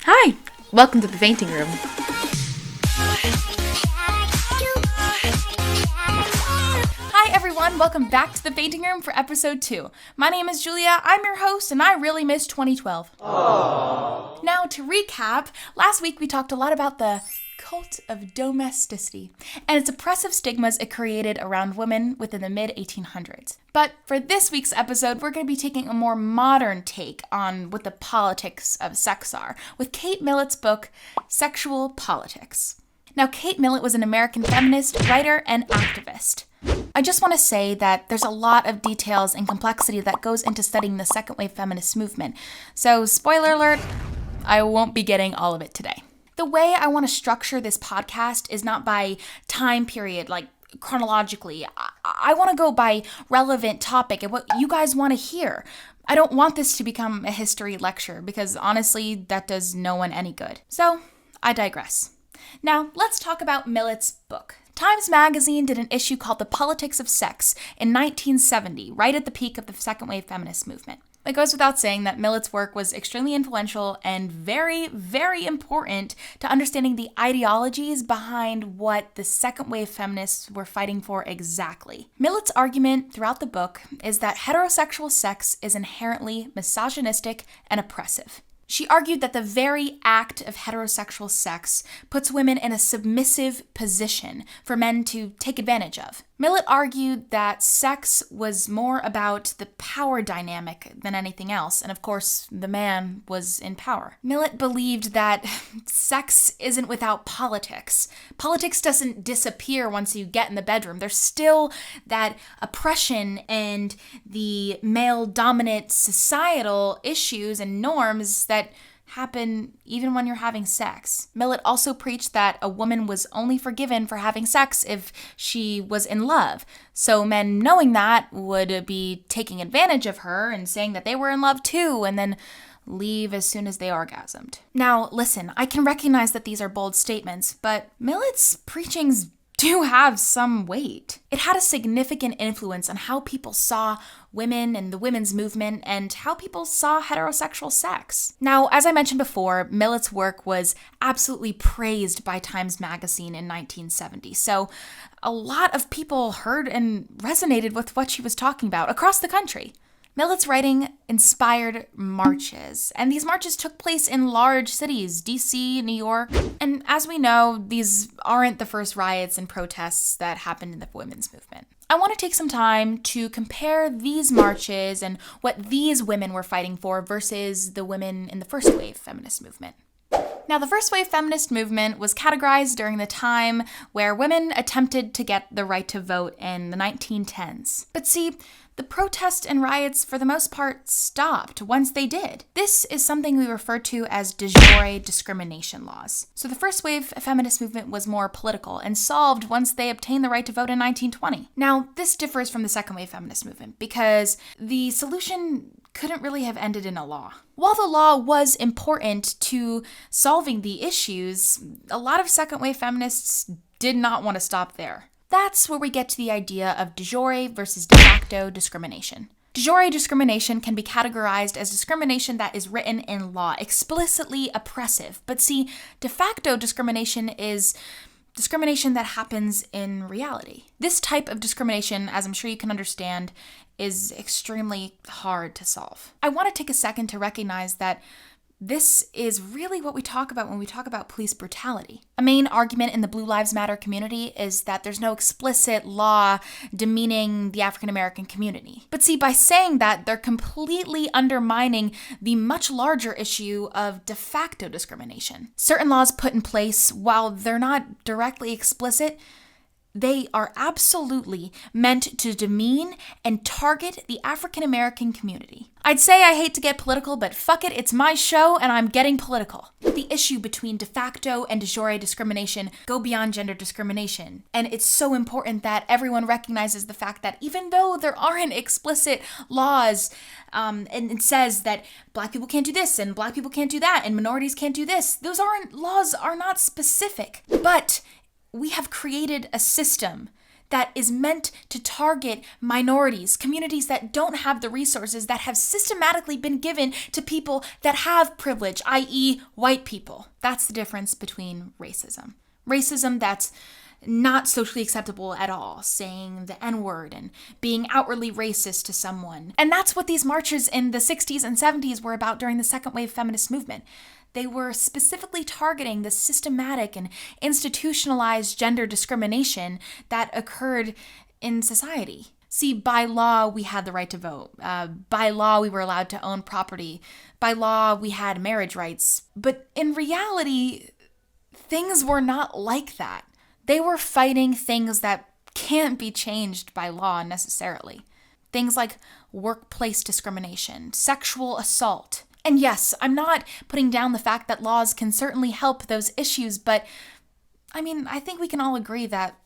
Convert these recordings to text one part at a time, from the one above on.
Hi, welcome to the painting room. Hi everyone, welcome back to the painting room for episode 2. My name is Julia, I'm your host, and I really miss 2012. Aww. Now to recap, last week we talked a lot about the cult of domesticity and its oppressive stigmas it created around women within the mid-1800s. But for this week's episode, we're going to be taking a more modern take on what the politics of sex are, with Kate Millett's book, Sexual Politics. Now, Kate Millett was an American feminist, writer, and activist. I just want to say that there's a lot of details and complexity that goes into studying the second wave feminist movement. So, spoiler alert, I won't be getting all of it today. The way I want to structure this podcast is not by time period, like chronologically. I want to go by relevant topic and what you guys want to hear. I don't want this to become a history lecture because honestly, that does no one any good. So, I digress. Now, let's talk about Millett's book. Times Magazine did an issue called The Politics of Sex in 1970, right at the peak of the second wave feminist movement. It goes without saying that Millett's work was extremely influential and very, very important to understanding the ideologies behind what the second wave feminists were fighting for exactly. Millett's argument throughout the book is that heterosexual sex is inherently misogynistic and oppressive. She argued that the very act of heterosexual sex puts women in a submissive position for men to take advantage of. Millett argued that sex was more about the power dynamic than anything else, and of course, the man was in power. Millett believed that sex isn't without politics. Politics doesn't disappear once you get in the bedroom. There's still that oppression and the male-dominant societal issues and norms that happen even when you're having sex. Millett also preached that a woman was only forgiven for having sex if she was in love. So men knowing that would be taking advantage of her and saying that they were in love too, and then leave as soon as they orgasmed. Now, listen, I can recognize that these are bold statements, but Millett's preachings do have some weight. It had a significant influence on how people saw women and the women's movement and how people saw heterosexual sex. Now, as I mentioned before, Millett's work was absolutely praised by Times Magazine in 1970, so a lot of people heard and resonated with what she was talking about across the country. Millett's writing inspired marches, and these marches took place in large cities, DC, New York, and as we know, these aren't the first riots and protests that happened in the women's movement. I want to take some time to compare these marches and what these women were fighting for versus the women in the first wave feminist movement. Now, the first wave feminist movement was categorized during the time where women attempted to get the right to vote in the 1910s. But see, the protests and riots, for the most part, stopped once they did. This is something we refer to as de jure discrimination laws. So the first wave feminist movement was more political and solved once they obtained the right to vote in 1920. Now, this differs from the second wave feminist movement because the solution couldn't really have ended in a law. While the law was important to solving the issues, a lot of second wave feminists did not want to stop there. That's where we get to the idea of de jure versus de facto discrimination. De jure discrimination can be categorized as discrimination that is written in law, explicitly oppressive. But see, de facto discrimination is discrimination that happens in reality. This type of discrimination, as I'm sure you can understand, is extremely hard to solve. I want to take a second to recognize that this is really what we talk about when we talk about police brutality. A main argument in the Blue Lives Matter community is that there's no explicit law demeaning the African American community. But see, by saying that, they're completely undermining the much larger issue of de facto discrimination. Certain laws put in place, while they're not directly explicit, they are absolutely meant to demean and target the African American community. I'd say I hate to get political, but fuck it, it's my show and I'm getting political. The issue between de facto and de jure discrimination go beyond gender discrimination. And it's so important that everyone recognizes the fact that even though there aren't explicit laws and it says that black people can't do this and black people can't do that and minorities can't do this, those laws are not specific. But we have created a system that is meant to target minorities, communities that don't have the resources that have systematically been given to people that have privilege, i.e. white people. That's the difference between racism. Racism that's not socially acceptable at all, saying the N-word and being outwardly racist to someone. And that's what these marches in the 60s and 70s were about during the second wave feminist movement. They were specifically targeting the systematic and institutionalized gender discrimination that occurred in society. See, by law, we had the right to vote. By law, we were allowed to own property. By law, we had marriage rights. But in reality, things were not like that. They were fighting things that can't be changed by law necessarily. Things like workplace discrimination, sexual assault. And yes, I'm not putting down the fact that laws can certainly help those issues, but I think we can all agree that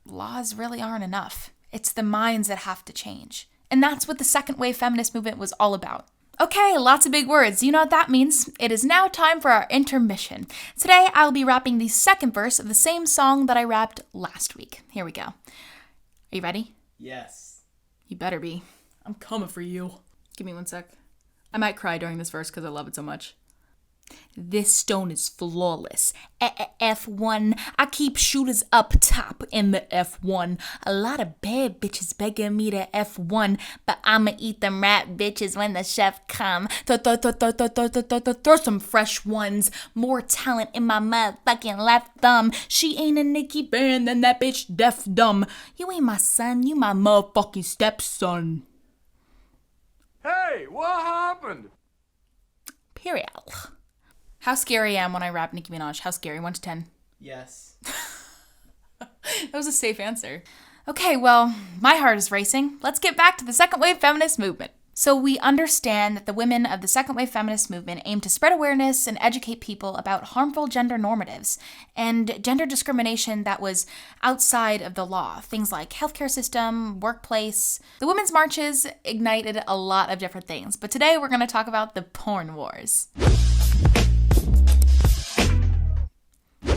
laws really aren't enough. It's the minds that have to change. And that's what the second wave feminist movement was all about. Okay, lots of big words. You know what that means. It is now time for our intermission. Today, I'll be rapping the second verse of the same song that I rapped last week. Here we go. Are you ready? Yes. You better be. I'm coming for you. Give me one sec. I might cry during this verse because I love it so much. This stone is flawless. F1. I keep shooters up top in the F1. A lot of bad bitches begging me to F1, but I'ma eat them rat bitches when the chef come. Throw some fresh ones. More talent in my motherfucking left thumb. She ain't a Nicki band, then that bitch deaf dumb. You ain't my son, you my motherfucking stepson. Hey, what happened? Period. How scary I am when I rap Nicki Minaj. How scary? 1 to 10. Yes. That was a safe answer. Okay, well, my heart is racing. Let's get back to the second wave feminist movement. So we understand that the women of the second wave feminist movement aim to spread awareness and educate people about harmful gender normatives and gender discrimination that was outside of the law. Things like healthcare system, workplace. The women's marches ignited a lot of different things, but today we're going to talk about the porn wars.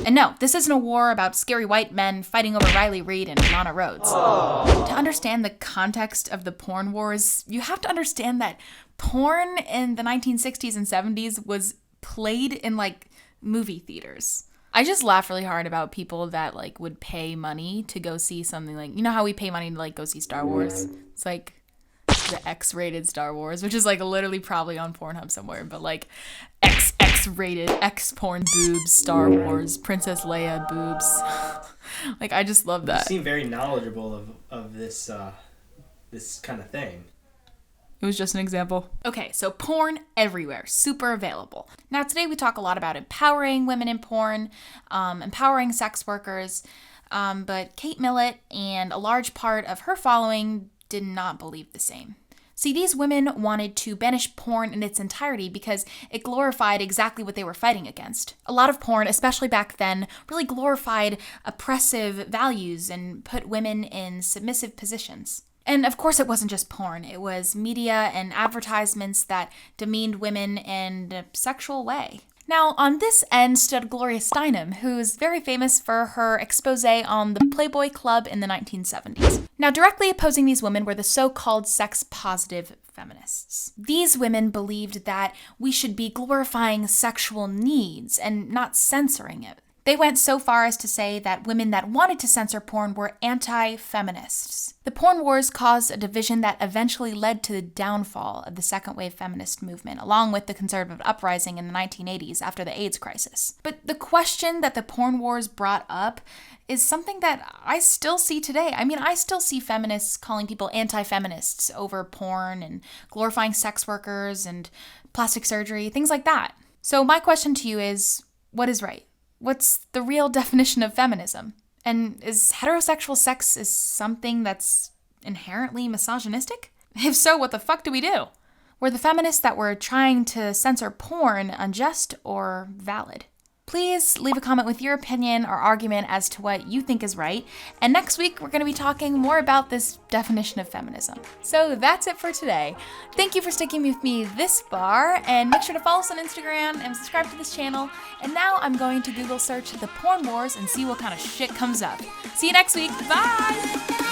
And no, this isn't a war about scary white men fighting over Riley Reid and Lana Rhoades. To understand the context of the porn wars, you have to understand that porn in the 1960s and 70s was played in, movie theaters. I just laugh really hard about people that, would pay money to go see something you know how we pay money to, go see Star Wars? It's the X-rated Star Wars, which is, literally probably on Pornhub somewhere, but, X-rated, X-porn boobs, Star Wars, Princess Leia boobs. I just love that. You seem very knowledgeable of this this kind of thing. It was just an example. Okay, so porn everywhere, super available. Now today we talk a lot about empowering women in porn, empowering sex workers, but Kate Millett and a large part of her following did not believe the same. See, these women wanted to banish porn in its entirety because it glorified exactly what they were fighting against. A lot of porn, especially back then, really glorified oppressive values and put women in submissive positions. And of course it wasn't just porn, it was media and advertisements that demeaned women in a sexual way. Now, on this end stood Gloria Steinem, who's very famous for her expose on the Playboy Club in the 1970s. Now, directly opposing these women were the so-called sex-positive feminists. These women believed that we should be glorifying sexual needs and not censoring it. They went so far as to say that women that wanted to censor porn were anti-feminists. The porn wars caused a division that eventually led to the downfall of the second wave feminist movement, along with the conservative uprising in the 1980s after the AIDS crisis. But the question that the porn wars brought up is something that I still see today. I still see feminists calling people anti-feminists over porn and glorifying sex workers and plastic surgery, things like that. So my question to you is, what is right? What's the real definition of feminism? And is heterosexual sex is something that's inherently misogynistic? If so, what the fuck do we do? Were the feminists that were trying to censor porn unjust or valid? Please leave a comment with your opinion or argument as to what you think is right. And next week, we're going to be talking more about this definition of feminism. So that's it for today. Thank you for sticking with me this far, and make sure to follow us on Instagram and subscribe to this channel. And now I'm going to Google search the porn wars and see what kind of shit comes up. See you next week. Bye!